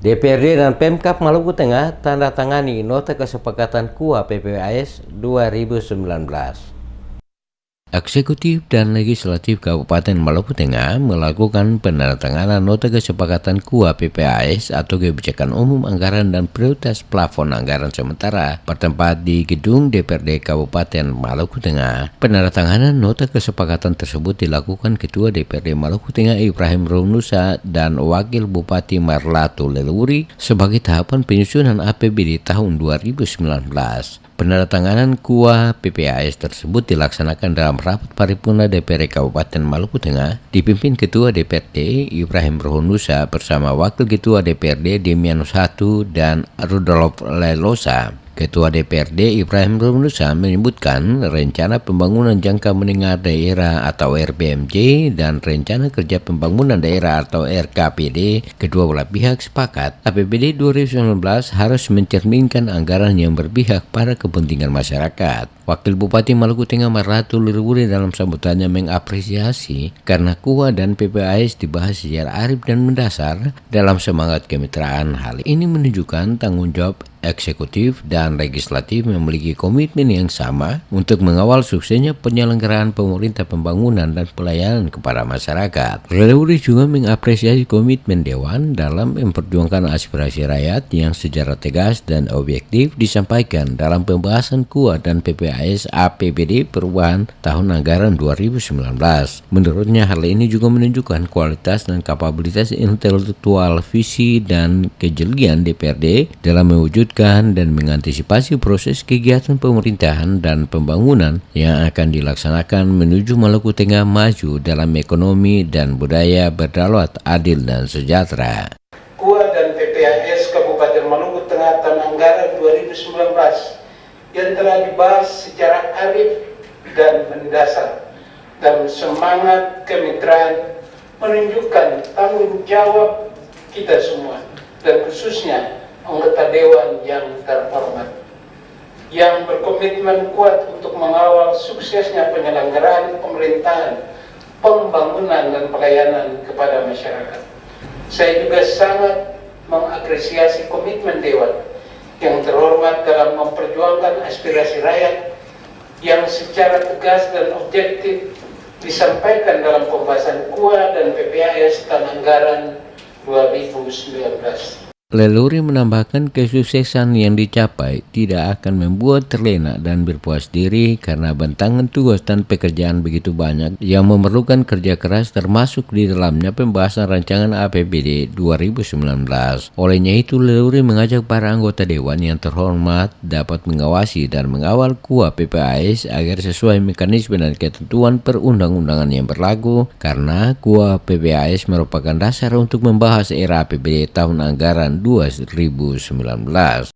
DPRD dan Pemkab Maluku Tengah tanda tangani nota kesepakatan KUA PPAS 2019. Eksekutif dan Legislatif Kabupaten Maluku Tengah melakukan penandatanganan nota kesepakatan KUA PPAS atau Kebijakan Umum Anggaran dan Prioritas Plafon Anggaran Sementara bertempat di Gedung DPRD Kabupaten Maluku Tengah. Penandatanganan nota kesepakatan tersebut dilakukan Ketua DPRD Maluku Tengah Ibrahim Rohnusa dan Wakil Bupati Marlatu Leluhuri sebagai tahapan penyusunan APBD tahun 2019. Penandatanganan KUA PPAS tersebut dilaksanakan dalam rapat paripurna DPRD Kabupaten Maluku Tengah dipimpin Ketua DPRD Ibrahim Rohnusa bersama Wakil Ketua DPRD Demianus Hatu dan Rudolf Lelosa. Ketua DPRD Ibrahim Rohnusa menyebutkan rencana pembangunan jangka menengah daerah atau RPMJ dan rencana kerja pembangunan daerah atau RKPD. Kedua belah pihak sepakat APBD 2019 harus mencerminkan anggaran yang berpihak pada kepentingan masyarakat. Wakil Bupati Maluku Tengah Marlatu Leluhuri dalam sambutannya mengapresiasi karena KUA dan PPAS dibahas secara arif dan mendasar dalam semangat kemitraan. Hal ini menunjukkan tanggung jawab eksekutif dan legislatif memiliki komitmen yang sama untuk mengawal suksesnya penyelenggaraan pemerintah pembangunan dan pelayanan kepada masyarakat. Leluhuri juga mengapresiasi komitmen Dewan dalam memperjuangkan aspirasi rakyat yang secara tegas dan objektif disampaikan dalam pembahasan KUA dan PPAS APBD perubahan tahun anggaran 2019. Menurutnya hal ini juga menunjukkan kualitas dan kapabilitas intelektual, visi dan kejelian DPRD dalam mewujudkan dan mengantisipasi proses kegiatan pemerintahan dan pembangunan yang akan dilaksanakan menuju Maluku Tengah maju dalam ekonomi dan budaya berdaulat, adil dan sejahtera. KUA dan PPAS Kabupaten Maluku Tengah tahun anggaran 2019 yang telah dibahas secara arif dan mendasar dan semangat kemitraan menunjukkan tanggung jawab kita semua dan khususnya anggota Dewan yang terhormat yang berkomitmen kuat untuk mengawal suksesnya penyelenggaraan pemerintahan, pembangunan dan pelayanan kepada masyarakat. Saya juga sangat mengapresiasi komitmen Dewan yang terhormat dalam memperjuangkan aspirasi rakyat yang secara tegas dan objektif disampaikan dalam pembahasan KUA dan PPAS tahun anggaran 2019. Leluhuri menambahkan kesuksesan yang dicapai tidak akan membuat terlena dan berpuas diri karena bentangan tugas dan pekerjaan begitu banyak yang memerlukan kerja keras termasuk di dalamnya pembahasan rancangan APBD 2019. Olehnya itu Leluhuri mengajak para anggota Dewan yang terhormat dapat mengawasi dan mengawal KUA PPAS agar sesuai mekanisme dan ketentuan perundang-undangan yang berlaku karena KUA PPAS merupakan dasar untuk membahas era APBD tahun anggaran 2019.